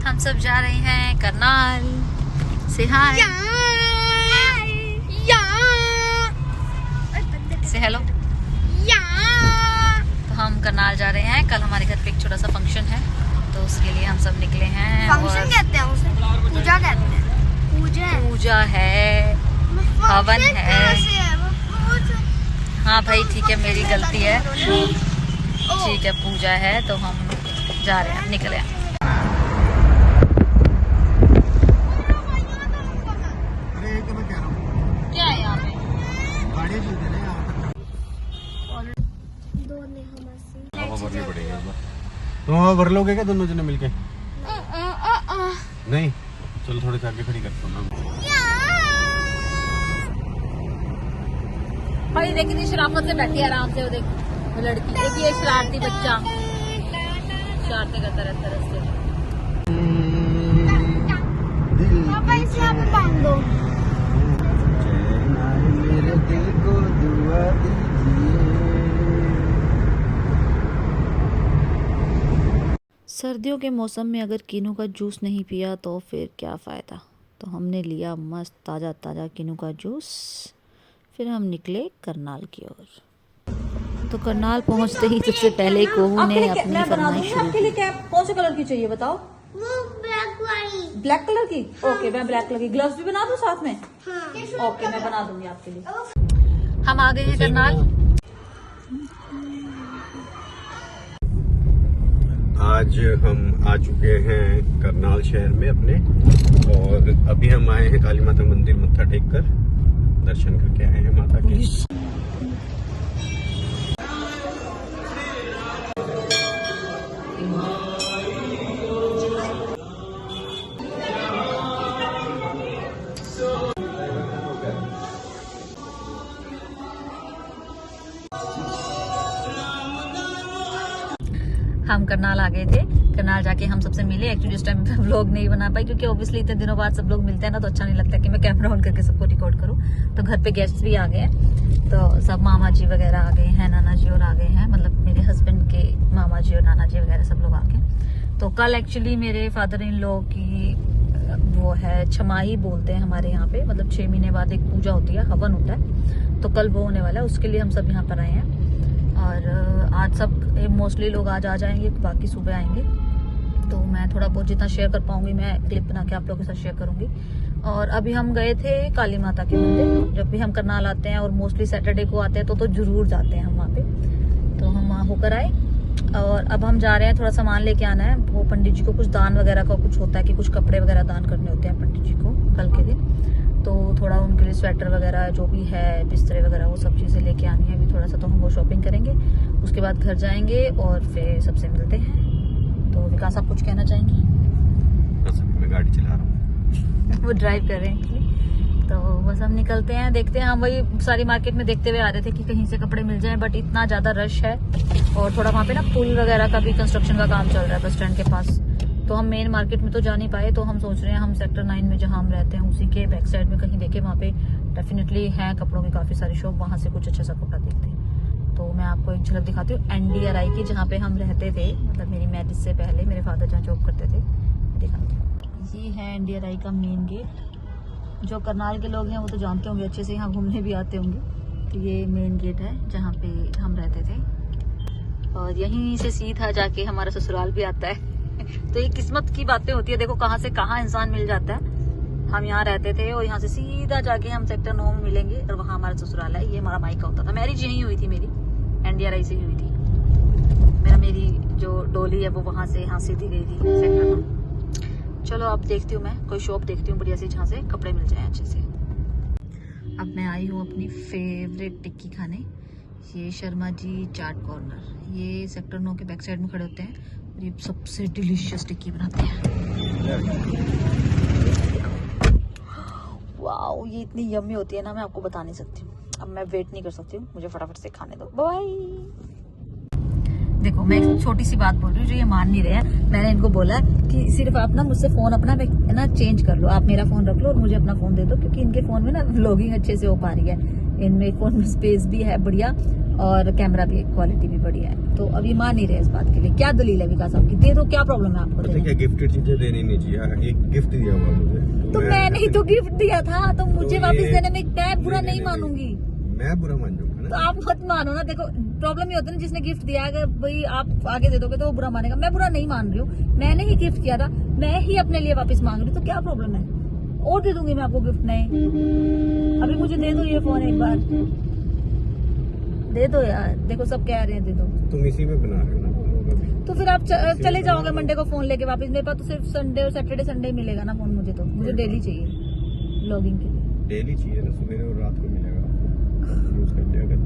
हम सब जा रहे हैं करनाल से। हाय से हेलो। तो हम करनाल जा रहे हैं। कल हमारे घर पे एक छोटा सा फंक्शन है, तो उसके लिए हम सब निकले हैं। फंक्शन कहते हैं उसे, पूजा कहते हैं। पूजा है, हवन है। हाँ भाई ठीक है, मेरी गलती है। ठीक है, पूजा है तो हम जा रहे हैं, निकले हैं। क्या है यहाँ पे? भरनी पड़ेगी इस बार। तुम भर लोगे क्या दोनों जने मिलके? नहीं, चलो थोड़े से आगे खड़ी करता हूँ। भाई देख कितनी शराफत से बैठी है आराम से। वो देख वो लड़की, देखिए ये शरारती बच्चा शरारतें करता रहता है रस्ते में। पापा इसे आप बांध दो। मेरे दिल को दुआ दीजिए। सर्दियों के मौसम में अगर कीनू का जूस नहीं पिया तो फिर क्या फ़ायदा। तो हमने लिया मस्त ताज़ा ताज़ा कीनू का जूस। फिर हम निकले करनाल की ओर। तो करनाल पहुंचते ही सबसे पहले कोहू ने अपनी फरमाइश शुरू आपके लिए कैप कौन से कलर की चाहिए बताओ? वो ब्लैक वाली। ब्लैक कलर की? ओके, मैं ब्लैक कलर की ग्लव्स भी बना दूं साथ में? ओके, मैं बना दूंगी आपके लिए। हम आ गए हैं करनाल। आज हम आ चुके हैं करनाल शहर में अपने, और अभी हम आए हैं काली माता मंदिर मत्था टेक कर दर्शन करके आए हैं माता के। हम करनाल आ गए थे। करनाल जाके हम सबसे मिले। एक्चुअली इस टाइम व्लॉग नहीं बना पाई क्योंकि ऑब्वियसली इतने दिनों बाद सब लोग मिलते हैं ना, तो अच्छा नहीं लगता कि मैं कैमरा ऑन करके सबको रिकॉर्ड करूं। तो घर पे गेस्ट भी आ गए हैं, तो सब मामा जी वगैरह आ गए हैं, नाना जी और आ गए हैं, मतलब मेरे हस्बैंड के मामा जी और नाना जी वगैरह सब लोग आ गए। तो कल एक्चुअली मेरे फादर इन लॉ की वो है छमाही बोलते हैं हमारे यहाँ पे, मतलब 6 महीने बाद एक पूजा होती है, हवन होता है। तो कल वो होने वाला है, उसके लिए हम सब यहाँ पर आए हैं। और आज सब मोस्टली लोग आज आ जाएंगे, बाकी सुबह आएंगे। तो मैं थोड़ा बहुत जितना शेयर कर पाऊंगी मैं क्लिप बना के आप लोगों के साथ शेयर करूंगी। और अभी हम गए थे काली माता के मंदिर। जब भी हम करनाल आते हैं और मोस्टली सैटरडे को आते हैं तो जरूर जाते हैं हम वहाँ पे। तो हम वहाँ होकर आए और अब हम जा रहे हैं, थोड़ा सामान लेके आना है। वो पंडित जी को कुछ दान वगैरह का कुछ होता है कि कुछ कपड़े वगैरह दान करने होते हैं पंडित जी को कल के दिन। तो थोड़ा उनके लिए स्वेटर वगैरह जो भी है, बिस्तरे वगैरह, वो सब चीज़ें लेके आनी है अभी। थोड़ा सा तो हम वो शॉपिंग करेंगे, उसके बाद घर जाएंगे और फिर सबसे मिलते हैं। तो विकास आप कुछ कहना चाहेंगी? बस मैं गाड़ी चला रहा हूँ। वो ड्राइव कर रहे हैं। तो बस हम निकलते हैं, देखते हैं। हम वही सारी मार्केट में देखते हुए आ रहे थे कि कहीं से कपड़े मिल जाएं, बट इतना ज़्यादा रश है। और थोड़ा वहाँ पे ना पुल वगैरह का भी कंस्ट्रक्शन का काम चल रहा है बस स्टैंड के पास। तो हम मेन मार्केट में तो जा नहीं पाए। तो हम सोच रहे हैं हम सेक्टर 9 में जहाँ हम रहते हैं उसी के बैक साइड में कहीं देखे, वहाँ पे डेफिनेटली हैं कपड़ों की काफ़ी सारी शॉप, वहाँ से कुछ अच्छा सा कपड़ा देखते हैं। तो मैं आपको एक झलक दिखाती हूँ NDRI की, जहाँ पे हम रहते थे, मतलब मेरी मैरिज से पहले मेरे फादर जहाँ जॉब करते थे। दिखाती हूँ, ये है NDRI का मेन गेट। जो करनाल के लोग हैं वो तो जानते होंगे अच्छे से, यहाँ घूमने भी आते होंगे। तो ये मेन गेट है जहाँ पे हम रहते थे, और यहीं से सीधा जाके हमारा ससुराल भी आता है। तो ये किस्मत की बातें होती है, देखो कहाँ से कहाँ इंसान मिल जाता है। हम यहाँ रहते थे और यहाँ से सीधा जाके हम सेक्टर 9 में मिलेंगे और वहाँ हमारा ससुराल है। ये हमारा मायका होता था। मैरिज यहीं हुई थी मेरी, NDRI से ही हुई थी। मेरी जो डोली है वो वहाँ से यहाँ सीधी गई थी सेक्टर 9। चलो अब देखती हूँ, मैं कोई शॉप देखती हूँ बढ़िया सी जहाँ से कपड़े मिल जाए अच्छे से। अब मैं आई हूँ अपनी फेवरेट टिक्की खाने, ये शर्मा जी चाट कॉर्नर। ये सेक्टर 9 के बैक साइड में खड़े होते हैं। ये सबसे डिलीशियस टिक्की बनाते हैं। वाओ, ये इतनी यम्मी होती है ना, मैं आपको बता नहीं सकती हूँ। अब मैं वेट नहीं कर सकती हूँ, मुझे फटाफट से खाने दो। बाय। देखो मैं एक छोटी सी बात बोल रही हूँ जो ये मान नहीं रहे हैं। मैंने इनको बोला कि सिर्फ आप ना मुझसे फोन अपना ना चेंज कर लो, आप मेरा फोन रख लो और मुझे अपना फोन दे दो, क्योंकि इनके फोन में ना व्लॉगिंग अच्छे से हो पा रही है। इनमें फोन में स्पेस भी है बढ़िया, और कैमरा भी क्वालिटी भी बढ़िया है। तो अभी मान नहीं रहे इस बात के लिए। क्या दलील है विकास आपकी? दे दो, क्या प्रॉब्लम है आपको? पता क्या, गिफ्टेड चीजें देनी नहीं चाहिए। एक गिफ्ट दिया हुआ मुझे, तो मैंने ही तो गिफ्ट दिया था, तो मुझे तो वापस ये- देने में मैं बुरा नहीं मानूंगी। मैं बुरा मान जाऊंगा तो ना। आप मत मानो ना। देखो प्रॉब्लम ये होता है ना, जिसने गिफ्ट दिया है, भाई आप आगे दे दोगे तो वो बुरा मानेगा। मैं बुरा नहीं मान रही हूँ, मैंने ही गिफ्ट किया था, मैं ही अपने लिए वापस मांग रही हूँ, तो क्या प्रॉब्लम है? और दे दूंगी मैं आपको गिफ्ट। नहीं, अभी मुझे दे दो ये फोन, एक बार दे दो यार। देखो सब कह रहे हैं दे दो, तुम इसी में बना रहे हो ना फोन होगा भी। तो फिर आप चले जाओगे मंडे को फोन लेके वापस। मेरे पास तो सिर्फ संडे और सैटरडे संडे मिलेगा ना फोन। मुझे तो मुझे डेली चाहिए लॉगिंग के लिए। डेली चाहिए ना, सवेरे और रात को मिलेगा, यूज कर लिया कर।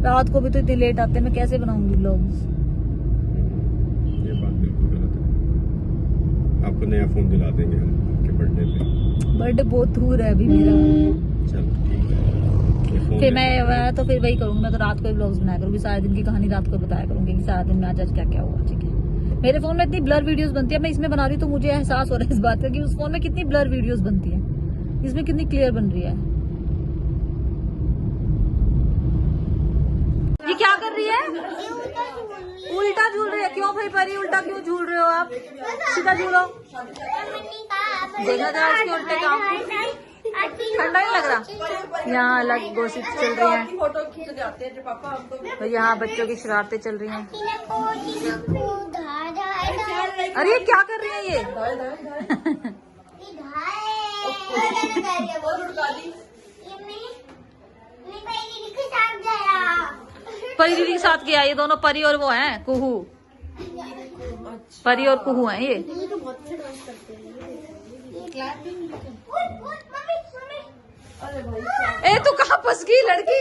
रात को भी तो इतनी लेट आते हैं, मैं कैसे बनाऊंगी व्लॉग्स? ये बात बिल्कुल गलत है। आपको नया फोन दिला देंगे हम आपके बर्थडे पे। बर्थडे बहुत दूर है अभी मेरा। चलो ठीक है, ये फोन फिर लेके आएंगे। मैं तो फिर वही करूंगी, मैं तो रात को ही व्लॉग्स बनाया करूंगी। सारे दिन की कहानी रात को बताया करूंगी कि सारा दिन में आज क्या क्या हुआ। ठीक है, मेरे फोन में इतनी ब्लर वीडियोस बनती है, मैं इसमें बना रही हूँ तो मुझे एहसास हो रहा है इस बात का कि उस फोन में कितनी ब्लर वीडियोस बनती है, इसमें कितनी क्लियर बन रही है। ये क्या कर रही है? उल्टा झूल रही है। क्यों भाई परी, उल्टा क्यों झूल रहे हो आप? सीधा झूलो। देखा था उसके उल्टे काम। ठंडा नहीं लग रहा? यहाँ अलग गोसिप चल रही है, तो यहाँ बच्चों की शरारतें चल रही हैं। अरे ये क्या कर रही है ये? परी दीदी के साथ गया, ये दोनों परी और वो हैं कुहू। परी और कुहू हैं ये। ए तू कहाँ फंस गई लड़की?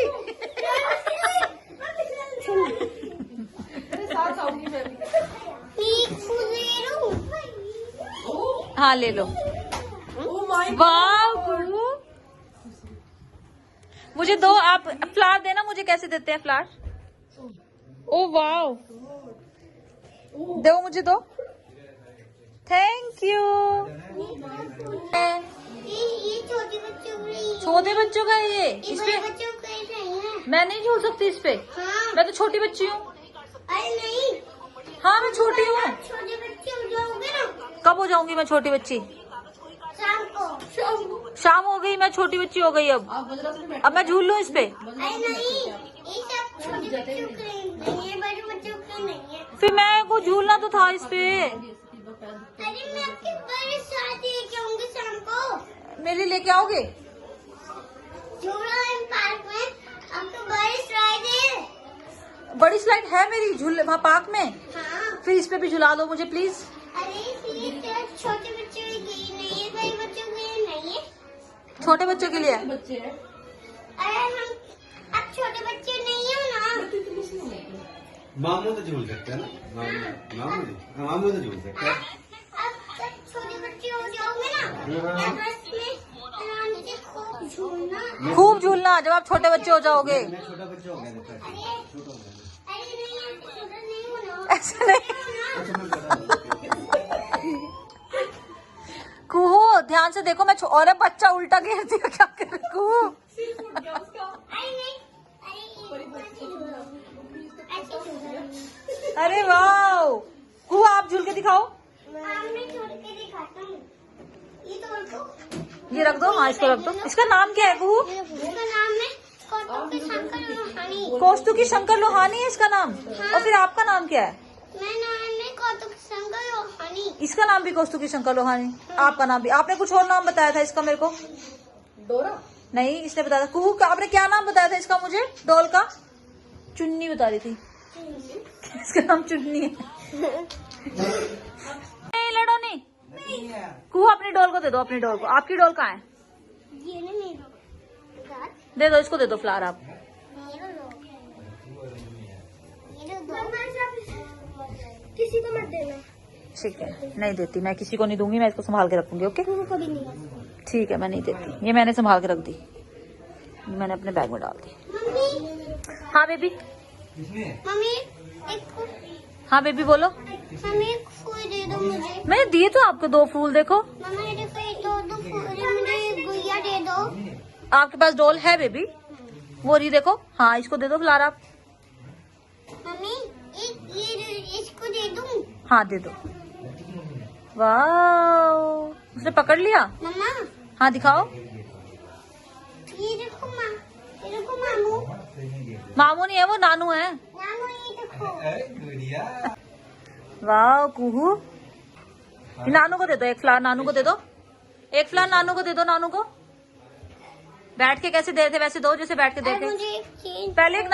हाँ ले लो। वाह कुहू, मुझे दो। आप फ्लावर देना मुझे। कैसे देते हैं फ्लावर? ओ वाह, दो मुझे दो। Thank you. ये छोटे बच्चों की, छोटे बच्चों का है ये। इस पे बच्चों के नहीं है। मैं नहीं झूल सकती इस पे। हाँ। मैं तो छोटी बच्ची हूँ। अरे नहीं, हाँ मैं छोटी हूँ। छोटे बच्चे हो जाओगे ना कब हो जाऊंगी मैं छोटी बच्ची? शाम को। शाम हो गई, मैं छोटी बच्ची हो गई। अब मैं झूल लूँ इस पे? अरे नहीं, ये सब छोटे बच्चों के नहीं है, बड़े बच्चों के नहीं है। फिर मैं को झूलना तो था इस पे। अरे मैं आपके बड़े साथ लेके आऊंगी शाम को। मेरे लिए लेके आओगे? झूला पार्क में आपको बड़ी स्लाइड है। बड़ी स्लाइड है मेरी झूले वहाँ पार्क में। हाँ। फिर इस पे भी झुला दो मुझे प्लीज। अरे ये छोटे बच्चों की नहीं है, बड़े बच्चों के नहीं है। छोटे बच्चों के लिए। अरे हम अब छोटे बच्चे नहीं हो ना। मामू तो झूल सकते हैं ना, मामू तो झूल सकते हैं। अब जब छोटे बच्चे हो जाओगे ना, तब बस में आराम से खूब झूलना। खूब झूलना जब आप छोटे बच्चे हो जाओगे। मैं छोटा बच्चा हो गया था। अरे नहीं, आप छोटा नहीं हो ना। ऐसा नहीं। कुहू ध्यान से देखो। मैं और बच्चा उल्टा घेर दिया। क्या कर रही कुहू? अरे नहीं, ऐसे झूलो। अरे वाह कुहू, आप झूल के दिखाओ। मैं छोड़ के दिखाता हूँ। ये तो रखो। ये रख दो। हाँ इसको रख दो। इसका नाम क्या है कुहू? इसका नाम है कौतुकी शंकर लोहानी। कौस्तुकी शंकर लोहानी है इसका नाम। और फिर आपका नाम क्या है? मैं नाम है कौतुकी शंकर लोहानी। इसका नाम भी कौस्तुकी शंकर लोहानी। आपका नाम भी। आपने कुछ और नाम बताया था इसका मेरे को। डोरा? नहीं, इसने बताया था। कुहू का आपने क्या नाम बताया था इसका मुझे? डॉल का? चुन्नी बता रही थी। इसका नाम चुन्नी है। नहीं लड़ो नहीं। कुहू अपनी डॉल को दे दो। अपनी डॉल को। आपकी डॉल कहाँ है? ये नहीं मेरा। दे दो इसको। दे दो फ्लावर आप। किसी को मत देना। ठीक है, नहीं देती मैं, किसी को नहीं दूंगी। मैं इसको संभाल के रखूंगी। ओके को भी नहीं। ठीक है, मैं नहीं देती। ये मैंने संभाल के रख दी। ये मैंने अपने बैग में डाल दी। मम्मी, हाँ बेबी। मम्मी एक, हाँ बेबी बोलो। मम्मी एक फूल दे दो मुझे। मैंने दिए तो आपको 2 फूल। देखो मम्मी मेरे को दो फूल मुझे गुड़िया दे दो। आपके पास डॉल है बेबी? वो रही देखो। हाँ इसको दे दो फ्लावर आप। मम्मी ये इसको दे दूं? हाँ दे दो। वाह उसने पकड़ लिया। मम्मा हाँ दिखाओ। ये देखो माँ, ये देखो मामू। मामू नहीं है वो, नानू है। नानू ये देखो। वाह कुहू। ये नानू को दे दो, एक फ्लावर नानू को दे दो। एक फ्लावर नानू को दे दो। नानू को बैठ के कैसे दे थे वैसे दो, जैसे बैठ के और देखे। मुझे एक चीज, पहले एक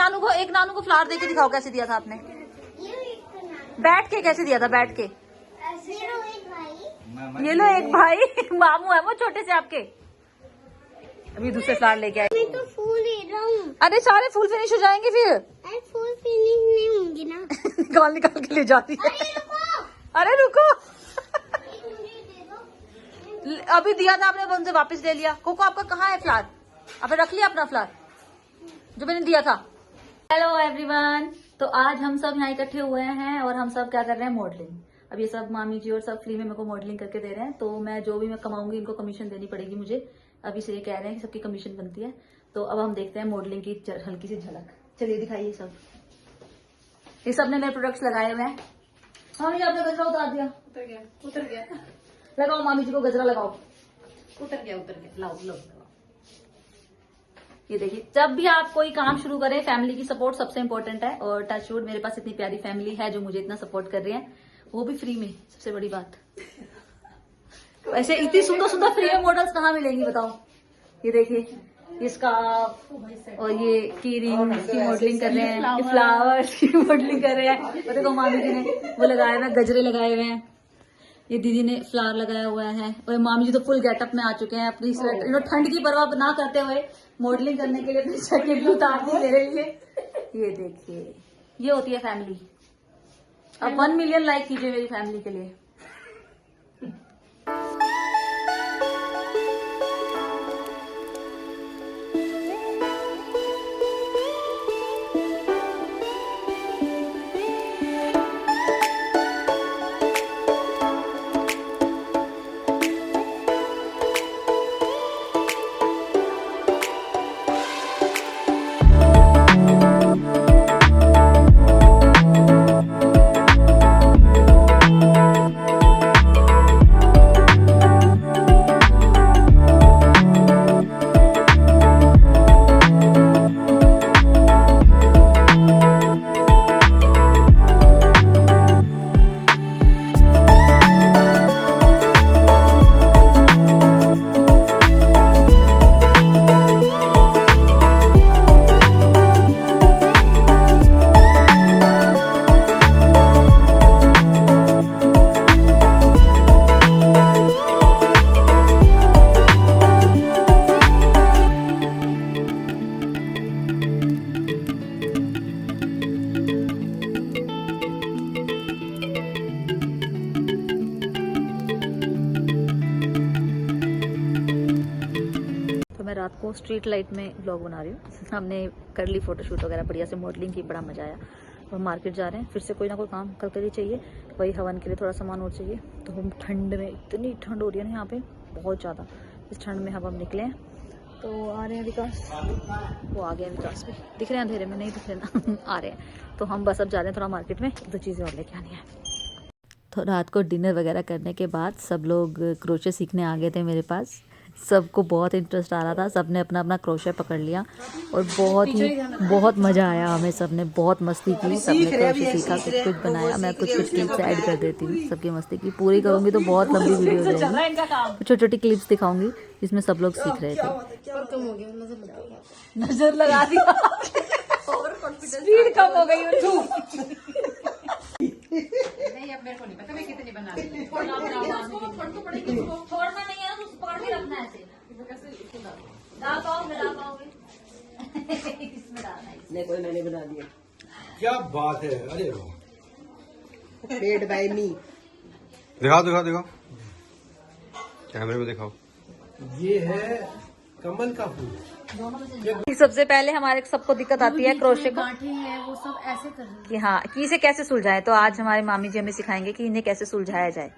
नानू को फ्लावर दे के दिखाओ कैसे दिया था आपने। ये एक बना। बैठ के कैसे दिया था, बैठ के। ये लो एक भाई। ये लो एक भाई। मामू है वो छोटे से आपके। अभी दूसरे फ्लावर लेके आए। मैं तो फूल ले रहा हूँ। अरे सारे फूल फिनिश हो जाएंगे फिर। अरे फूल फिनिश नहीं होंगे ना। निकाल निकाल के ले जाती है। अरे रुको, अरे रुको। एक मुझे दे दो। अभी दिया था आपने, उनसे वापस ले लिया। कोको आपका कहाँ है फ्लावर? आपने रख लिया अपना फ्लावर जो मैंने दिया था। हेलो एवरीवन, तो आज हम सब यहाँ इकट्ठे हुए हैं और हम सब क्या कर रहे हैं, मॉडलिंग। अब ये सब मामी जी और सब फ्री में मेरे को मॉडलिंग करके दे रहे हैं, तो मैं जो भी मैं कमाऊंगी इनको कमीशन देनी पड़ेगी मुझे। अभी से ये कह रहे हैं कि सबकी कमीशन बनती है। तो अब हम देखते हैं मॉडलिंग की हल्की सी झलक। चलिए दिखाइए सब। ये सब ने मेरे प्रोडक्ट्स लगाए हुए हैं। मामी आपने गजरा उतार दिया। उतर गया लगाओ मामी जी को गजरा लगाओ। उतर गया लाओ लो। ये देखिए, जब भी आप कोई काम शुरू करें फैमिली की सपोर्ट सबसे इम्पोर्टेंट है। और टच वुड मेरे पास इतनी प्यारी फैमिली है जो मुझे इतना सपोर्ट कर रही है, वो भी फ्री में, सबसे बड़ी बात। वैसे इतनी सुंदर सुंदर फ्री में मॉडल्स कहाँ मिलेंगी बताओ। ये देखिए इसका, और ये की रिंग की मॉडलिंग कर रहे हैं, ये फ्लावर्स की मॉडलिंग कर रहे हैं। और देखो मामी जी ने वो लगाए हुए हैं, गजरे लगाए हुए हैं। ये दीदी ने फ्लावर लगाया हुआ है। और मामी जी तो फुल गेटअप में आ चुके हैं, अपनी स्वेटर ठंड की परवाह ना करते हुए मॉडलिंग करने के लिए अपनी जैकेट भी उतार दी मेरे लिए। ये देखिए, ये होती है फैमिली। अब 1 मिलियन लाइक कीजिए मेरी फैमिली के लिए। रात को स्ट्रीट लाइट में ब्लॉग बना रही हूँ। हमने कर ली फोटोशूट वगैरह, बढ़िया से मॉडलिंग की, बड़ा मजा आया। और मार्केट जा रहे हैं, फिर से कोई ना कोई काम कल कर ही चाहिए। वही हवन के लिए थोड़ा सामान और चाहिए। तो हम ठंड में, इतनी ठंड हो रही है ना यहाँ पे बहुत ज़्यादा, इस ठंड में हम निकले हैं। तो आ रहे हैं विकास, वो आ गए हैं विकास भी, दिख रहे हैं अंधेरे में, नहीं दिख रहे ना। आ रहे हैं। तो हम बस अब जा रहे हैं थोड़ा मार्केट में, 2 चीज़ें और लेके आनी है। तो रात को डिनर वगैरह करने के बाद सब लोग क्रोशे सीखने आ गए थे मेरे पास। सबको बहुत इंटरेस्ट आ रहा था, सबने अपना अपना क्रोशे पकड़ लिया और बहुत मज़ा आया हमें। सबने बहुत मस्ती की, सबने क्रोशे सीखा, कुछ बनाया। मैं कुछ क्लिप्स ऐड कर देती हूँ, सबकी मस्ती की। पूरी करूँगी तो बहुत लंबी वीडियो हो जाएगी। छोटी छोटी क्लिप्स दिखाऊंगी जिसमें सब लोग सीख रहे थे। नजर लगा दिया, स्पीड कम हो गई उनकी। नहीं अब मेरे को नहीं पता मैं कितनी बना रही हूँ। छोड़ना नहीं है, तो पकड़ के रखना है ऐसे। डाल पाओगे इसमें डालना है। नहीं कोई मैंने बना दिया। क्या बात है, अरे पेड बाय मी। दिखाओ दिखाओ दिखाओ, कैमरे में दिखाओ। ये है कमल का फूल। सबसे पहले हमारे सबको दिक्कत आती है क्रोशे को, गांठें हैं वो सब ऐसे कर रही कि हाँ कि इसे कैसे सुलझाएं। तो आज हमारी मामी जी हमें सिखाएंगे कि इन्हें कैसे सुलझाया जाए।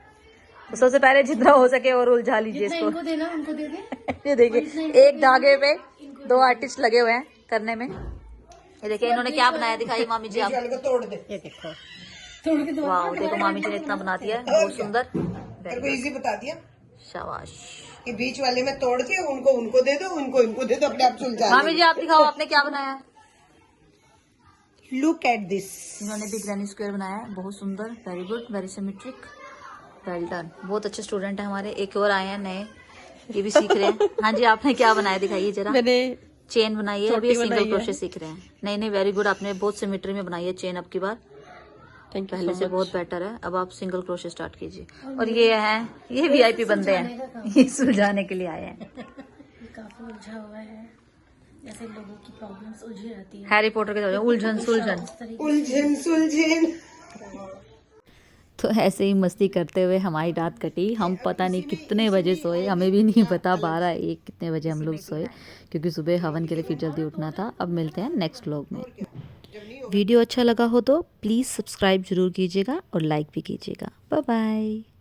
तो सबसे पहले जितना हो सके और उलझा लीजिए इसको। इनको देना, उनको दे दे। ये देखिए, एक धागे पे 2 आर्टिस्ट लगे हुए हैं करने में। ये देखिए इन्होंने क्या बनाया, दिखाइए मामी जी आप। वाले को तोड़ दे। ये देखो वाह देखो मामी जी ने इतना बना दिया है, बहुत सुंदर। तेरे को इजी बता दिया। शाबाश। ये बीच वाले में तोड़ के उनको दे दो, उनको दे दो, अपने आप सुलझा मामी जी आप दिखाओ आपने क्या बनाया। Look at this. इन्होंने भी ग्रैनी स्क्वायर बनाया है, बहुत सुंदर, very good, very symmetric, well done. बहुत अच्छे स्टूडेंट है हमारे। एक और आए हैं नए, ये भी सीख रहे हैं। हाँ जी आपने क्या बनाया दिखाइए जरा। मैंने चेन बनाई है, अभी सिंगल क्रोशे सीख रहे हैं। नहीं नहीं वेरी गुड, आपने बहुत सिमेट्री में बनाई है चेन अब की बार, पहले से बहुत बेटर है। अब आप सिंगल क्रोशे स्टार्ट कीजिए। और ये है, ये VIP बंदे हैं, ये सुलझाने के लिए आए हैं। काफी उलझा हुआ है, जैसे लोगों की प्रॉब्लम्स उलझी रहती है। हैरी पॉटर के तरह उलझन सुलझन। उलझन। तो ऐसे ही मस्ती करते हुए हमारी रात कटी। हम पता नहीं कितने बजे सोए, हमें भी नहीं पता, 12-1 कितने बजे हम लोग सोए, क्योंकि सुबह हवन के लिए फिर जल्दी उठना था। अब मिलते हैं नेक्स्ट व्लॉग में। वीडियो अच्छा लगा हो तो प्लीज़ सब्सक्राइब जरूर कीजिएगा और लाइक भी कीजिएगा। Bye bye.